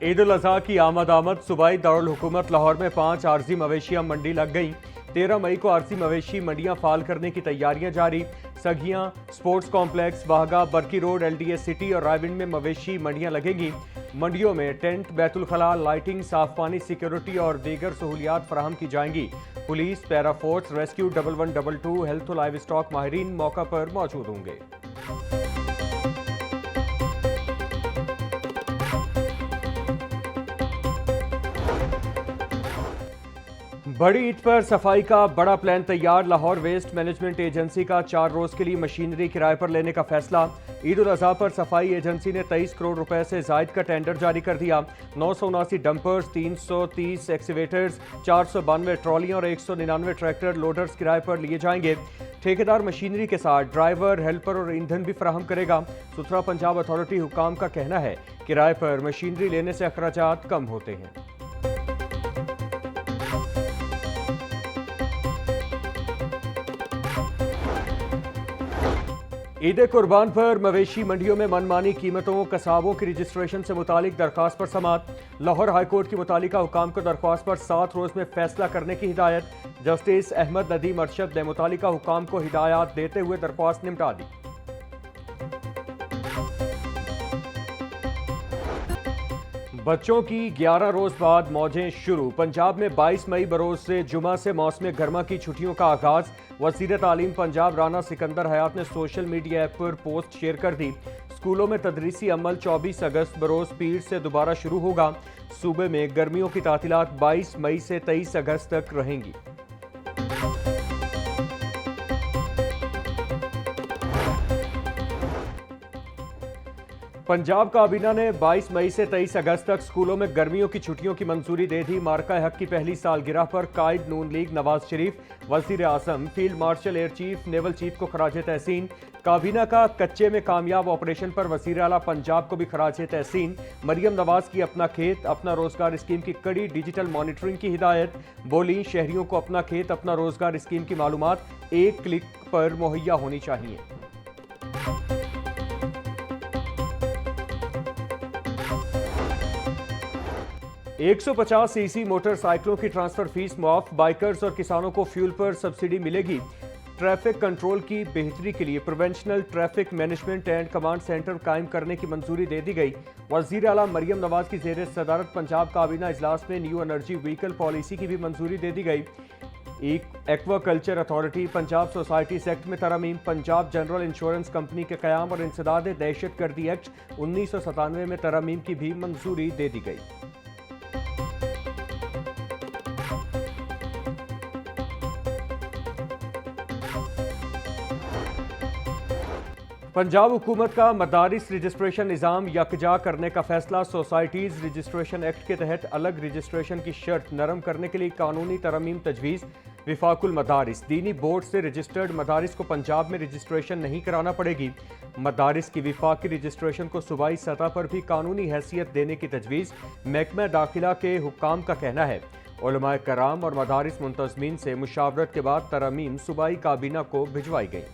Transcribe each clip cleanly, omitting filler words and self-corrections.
ईद उल अजहा की आमद सूबाई दारुल हुकूमत लाहौर में 5 आरजी मवेशियां मंडी लग गईं। 13 मई को आरजी मवेशी मंडियां फाल करने की तैयारियां जारी। Saggian, sports complex, Wagah, Barki road, LDA city और रायविंड में मवेशी मंडियां लगेंगी। मंडियों में टेंट, बैतुल खला, लाइटिंग, साफ पानी, सिक्योरिटी और दीगर सहूलियात फराहम की जाएंगी। Police, para force, rescue 1112, health और लाइव स्टॉक माहिरीन मौका पर मौजूद होंगे। बड़ी ईद पर सफाई का बड़ा प्लान तैयार। लाहौर वेस्ट मैनेजमेंट एजेंसी का 4 रोज के लिए मशीनरी किराए पर लेने का फैसला। ईद उल अजहा पर सफाई एजेंसी ने 23 करोड़ रुपए से जायद का टेंडर जारी कर दिया। 979 डंपर्स, 330 एक्सीवेटर्स, 492 ट्रॉलियां और 199 ट्रैक्टर लोडर्स किराए पर लिए जाएंगे। ठेकेदार मशीनरी के साथ ड्राइवर, हेल्पर और ईंधन भी फराहम करेगा। सुथरा पंजाब अथॉरिटी हुकाम का कहना है किराए पर मशीनरी लेने से अखराजात कम होते हैं। ईद कुर्बान पर मवेशी मंडियों में मनमानी कीमतों, कसाबों की रजिस्ट्रेशन से मुतालिक दरख्वास्त पर समाअत। लाहौर हाईकोर्ट की मुतालिका हुकाम को दरख्वास्त पर 7 रोज में फैसला करने की हिदायत। जस्टिस अहमद नदीम अरशद ने मुतालिका हुकाम को हिदायत देते हुए दरख्वास्त निपटा दी। बच्चों की 11 रोज बाद मौजें शुरू। पंजाब में 22 मई बरोज से जुमा से मौसम गर्मा की छुट्टियों का आगाज। वज़ीर तालीम पंजाब राना सिकंदर हयात ने सोशल मीडिया ऐप पर पोस्ट शेयर कर दी। स्कूलों में तदरीसी अमल 24 अगस्त बरोज पीर से दोबारा शुरू होगा। सूबे में गर्मियों की तातीलात 22 मई से 23 अगस्त तक रहेंगी। पंजाब काबीना ने 22 मई से 23 अगस्त तक स्कूलों में गर्मियों की छुट्टियों की मंजूरी दे दी। मार्का हक की पहली सालगिरह पर कायद नून लीग नवाज शरीफ, वजीर आजम, field marshal, air chief, naval chief को खराज तहसीन। काबीना का कच्चे में कामयाब ऑपरेशन पर वजीर आला पंजाब को भी खराज तहसीन। मरियम नवाज की अपना खेत अपना रोजगार स्कीम की कड़ी डिजिटल मॉनिटरिंग की हिदायत। बोली, शहरियों को अपना खेत अपना रोजगार स्कीम की मालूमात 1 क्लिक पर मुहैया होनी चाहिए। एक 150 सीसी मोटरसाइकिलों की ट्रांसफर फीस मुआफ। बाइकर्स और किसानों को फ्यूल पर सब्सिडी मिलेगी। ट्रैफिक कंट्रोल की बेहतरी के लिए provincial traffic management and command centre कायम करने की मंजूरी दे दी गई। वजीर आला मरियम नवाज की जेर सदारत पंजाब काबीना इजलास में न्यू एनर्जी व्हीकल पॉलिसी की भी मंजूरी दे दी गई। Aquaculture authority, Punjab societies act में तरमीम, पंजाब जनरल इंश्योरेंस कंपनी के कयाम और इंसदाद दहशतगर्दी एक्ट 1997 में तरमीम की भी मंजूरी दे दी गई। पंजाब हुकूमत का मदारिस रजिस्ट्रेशन निज़ाम यकजा करने का फैसला। सोसाइटीज़ रजिस्ट्रेशन एक्ट के तहत अलग रजिस्ट्रेशन की शर्त नरम करने के लिए कानूनी तरमीम तजवीज़। विफाकुल मदारिस दीनी बोर्ड से रजिस्टर्ड मदारिस को पंजाब में रजिस्ट्रेशन नहीं कराना पड़ेगी। मदारिस की विफाकी रजिस्ट्रेशन को सूबाई सतह पर भी कानूनी हैसियत देने की तजवीज़। महकमा दाखिला के हुक्काम का कहना है उलमाए कराम और मदारिस मुंतज़मीन से मुशावरत के बाद तरमीम सूबाई काबीना को भिजवाई गई।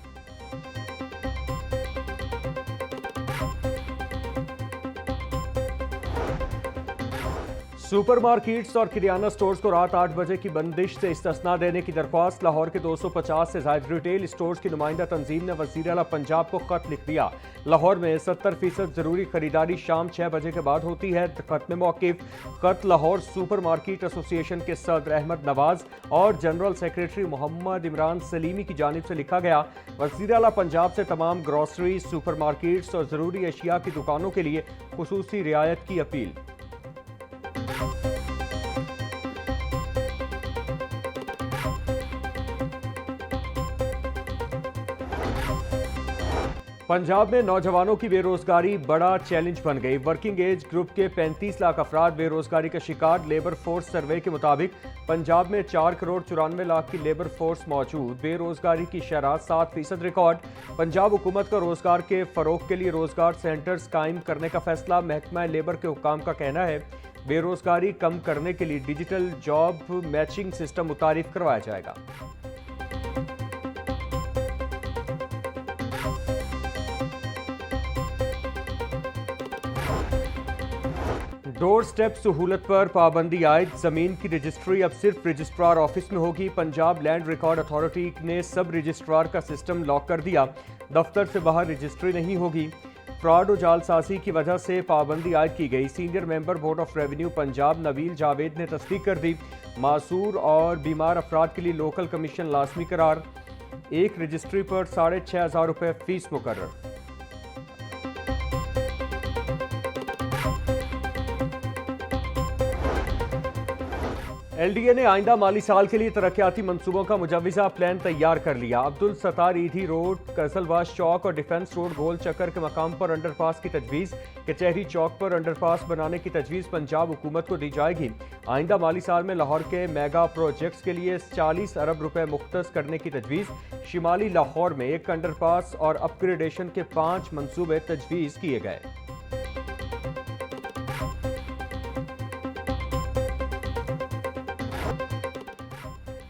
सुपरमार्केट्स और किराना स्टोर्स को रात 8 बजे की बंदिश से इस्तिस्ना देने की दरख्वास्त। लाहौर के 250 से ज्यादा रिटेल स्टोर्स की नुमाइंदा तंजीम ने वज़ीर आला पंजाब को खत लिख दिया। लाहौर में 70% जरूरी खरीदारी शाम 6 बजे के बाद होती है। खत में मौकिफ खत लाहौर सुपर मार्केट एसोसिएशन के सदर अहमद नवाज और जनरल सेक्रेटरी मोहम्मद इमरान सलीमी की जानिब से लिखा गया। वज़ीर आला पंजाब से तमाम ग्रॉसरी, सुपर मार्केट्स और जरूरी अशिया की दुकानों के लिए खुसूसी रियायत की अपील। पंजाब में नौजवानों की बेरोजगारी बड़ा चैलेंज बन गई। वर्किंग एज ग्रुप के 35 लाख अफराद बेरोजगारी का शिकार। लेबर फोर्स सर्वे के मुताबिक पंजाब में 4 करोड़ 94 लाख की लेबर फोर्स मौजूद। बेरोजगारी की शरह 7% रिकॉर्ड। पंजाब हुकूमत का रोजगार के फरोग के लिए रोजगार सेंटर्स कायम करने का फैसला। महकमा लेबर के हुक्काम का कहना है बेरोजगारी कम करने के लिए डिजिटल जॉब मैचिंग सिस्टम मुतारिफ करवाया जाएगा। डोर स्टेप सहूलत पर पाबंदी आयद। जमीन की रजिस्ट्री अब सिर्फ रजिस्ट्रार ऑफिस में होगी। पंजाब लैंड रिकॉर्ड अथॉरिटी ने सब रजिस्ट्रार का सिस्टम लॉक कर दिया। दफ्तर से बाहर रजिस्ट्री नहीं होगी। फ्रॉड और जालसाजी की वजह से पाबंदी आयद की गई। Senior member board of revenue Punjab Naveel Javed ने तस्दीक कर दी। मासूर और बीमार अफराद के लिए लोकल कमीशन लाजमी करार। एक रजिस्ट्री पर 6,500 रुपये फीस मुकर्रर। LDA ने आइंदा माली साल के लिए तरक्याती मंसूबों का मुजव्वजा प्लान तैयार कर लिया। अब्दुल सत्तार ईदी रोड, कजलवास चौक और डिफेंस रोड गोल चक्कर के मकाम पर अंडरपास की तजवीज़। कचहरी चौक पर अंडरपास बनाने की तजवीज़ पंजाब हुकूमत को दी जाएगी। आइंदा माली साल में लाहौर के मेगा प्रोजेक्ट्स के लिए 40 अरब रुपए मुख्तस करने की तजवीज़। शिमाली लाहौर में एक अंडरपास और अपग्रेडेशन के 5 मंसूबे तजवीज़ किए गए।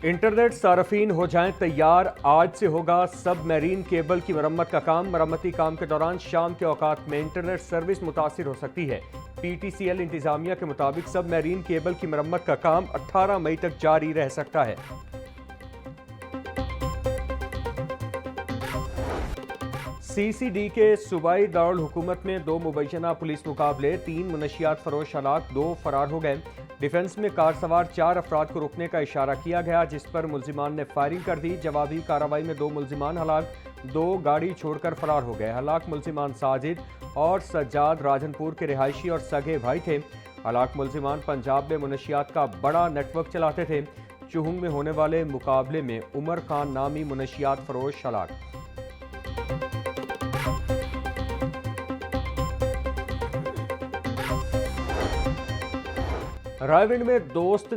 इंटरनेट सार्फिन हो जाएं तैयार। आज से होगा सब मैरीन केबल की मरम्मत का काम। मरम्मती काम के दौरान शाम के औकात में इंटरनेट सर्विस मुतासिर हो सकती है। PTCL इंतजामिया के मुताबिक सब मैरीन केबल की मरम्मत का काम 18 मई तक जारी रह सकता है। CCD के सूबाई दारुल हुकूमत में 2 मुबैना पुलिस मुकाबले। 3 मुनशियात फरोश हलाक, 2 फरार हो गए। डिफेंस में कार सवार 4 अफराद को रोकने का इशारा किया गया, जिस पर मुल्जिमान ने फायरिंग कर दी। जवाबी कार्रवाई में 2 मुल्जिमान हलाक, 2 गाड़ी छोड़कर फरार हो गए। हलाक मुल्जिमान साजिद और सज्जाद राजनपुर के रिहायशी और सगे भाई थे। हलाक मुल्जिमान पंजाब में मुनशियात का बड़ा नेटवर्क चलाते थे। चुहुंग में होने वाले मुकाबले में उमर खान नामी मुनशियात फरोश हलाक। रायविंड में दोस्त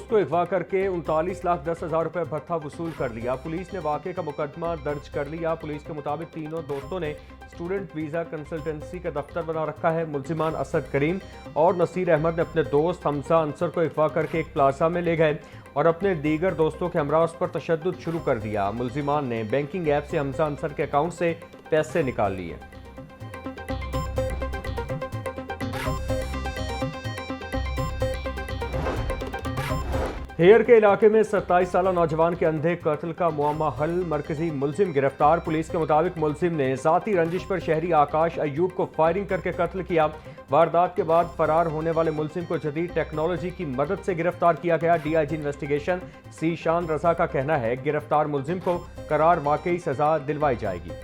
को अगवा करके 39,10,000 रुपये भत्ता वसूल कर लिया। पुलिस ने वाक़े का मुकदमा दर्ज कर लिया। पुलिस के मुताबिक तीनों दोस्तों ने स्टूडेंट वीज़ा कंसल्टेंसी का दफ्तर बना रखा है। मुल्जिमान असद करीम और नसीर अहमद ने अपने दोस्त हमजा अंसर को अगवा करके एक प्लाजा में ले गए और अपने दीगर दोस्तों के हमरा उस पर तशद्दुद शुरू कर दिया। मुल्जिमान ने बैंकिंग ऐप से हमजा अंसर के अकाउंट से पैसे निकाल लिए। हेयर के इलाके में 27 साल नौजवान के अंधे कत्ल का मुआमा हल। मरकजी मुल्जिम गिरफ्तार। पुलिस के मुताबिक मुल्जिम ने जाती रंजिश पर शहरी आकाश अयूब को फायरिंग करके कत्ल किया। वारदात के बाद फरार होने वाले मुल्जिम को जदीद टेक्नोलॉजी की मदद से गिरफ्तार किया गया। DIG इन्वेस्टिगेशन C शान रजा का कहना है गिरफ्तार मुल्जिम को करार वाकई सजा दिलवाई जाएगी।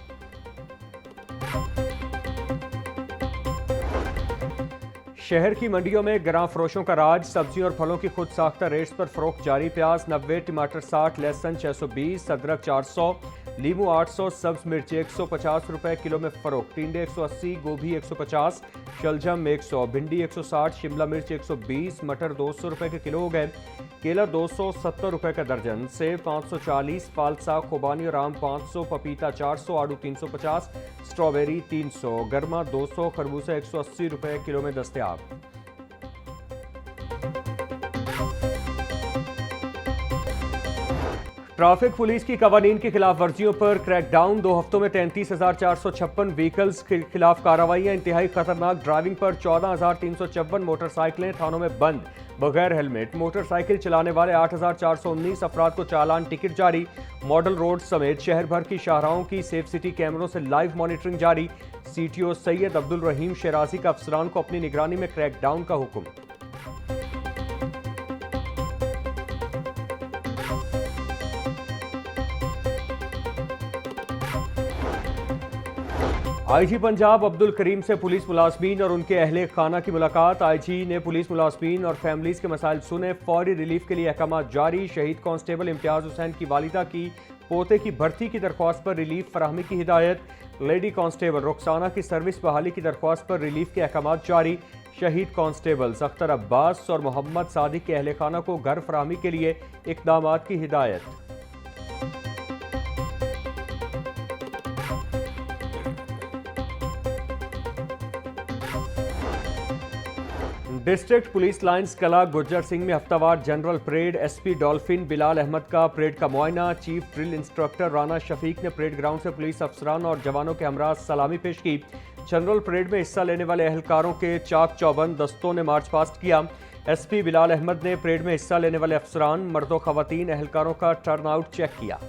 शहर की मंडियों में ग्रां फरोशों का राज। सब्जियों और फलों की खुद साख्ता रेट्स पर फरोख्त जारी। प्याज 90, टमाटर 60, लहसुन 620, अदरक 400, लीमू 800, सब्ज मिर्च 150 रुपए किलो में फरोख्त। टिंडे 180, गोभी 150, शलजम 100, भिंडी 160, शिमला मिर्च 120, मटर 200 रुपए के किलो हो गए। केला 270 रुपए का दर्जन, सेब 540, फालसा, खुबानी और आम 500, पपीता 400, आड़ू 350, स्ट्रॉबेरी 300, गर्मा 200, खरबूजा 180 रुपए किलो में दस्तयाब। ट्रैफिक पुलिस की कवानीन की खिलाफ वर्जियों पर क्रैकडाउन। 2 हफ्तों में 33,456 व्हीकल्स के खिलाफ कार्रवाइयां। इंतहाई खतरनाक ड्राइविंग पर 14,354 मोटरसाइकिलें थानों में बंद। बगैर हेलमेट मोटरसाइकिल चलाने वाले 8,419 अफराद को चालान टिकट जारी। मॉडल रोड समेत शहर भर की शाहराहों की सेफ सिटी कैमरों से लाइव मॉनिटरिंग जारी। CTO सैयद अब्दुल रहीम शराजी का अफसरान को अपनी निगरानी में क्रैकडाउन का हुक्म। IG पंजाब अब्दुल करीम से पुलिस मुलाजमीन और उनके अहले खाना की मुलाकात। IG ने पुलिस मुलाजमीन और फैमिलीज के मसाइल सुने। फौरी रिलीफ के लिए अहकाम जारी। शहीद कांस्टेबल इम्तियाज हुसैन की वालिदा की पोते की भर्ती की दरख्वास्त पर रिलीफ फराहमी की हिदायत। लेडी कांस्टेबल रुखसाना की सर्विस बहाली की दरख्वास्त पर रिलीफ के अहकाम जारी। शहीद कांस्टेबल अख्तर अब्बास और मोहम्मद सादिक के अहले खाना को घर फराहमी के लिए इकदाम की हिदायत। डिस्ट्रिक्ट पुलिस लाइंस कला गुज्जर सिंह में हफ्तावार general parade SP dolphin Bilal Ahmad का परेड का मुआयना। Chief drill instructor Rana Shafiq ने परेड ग्राउंड से पुलिस अफसरान और जवानों के हमरा सलामी पेश की। जनरल परेड में हिस्सा लेने वाले एहलकारों के चाक चौबंद दस्तों ने मार्च पास्ट किया। एसपी बिलाल अहमद ने परेड में हिस्सा लेने वाले अफसरान, मर्दों, खवातीन एहलकारों का टर्न आउट चेक किया।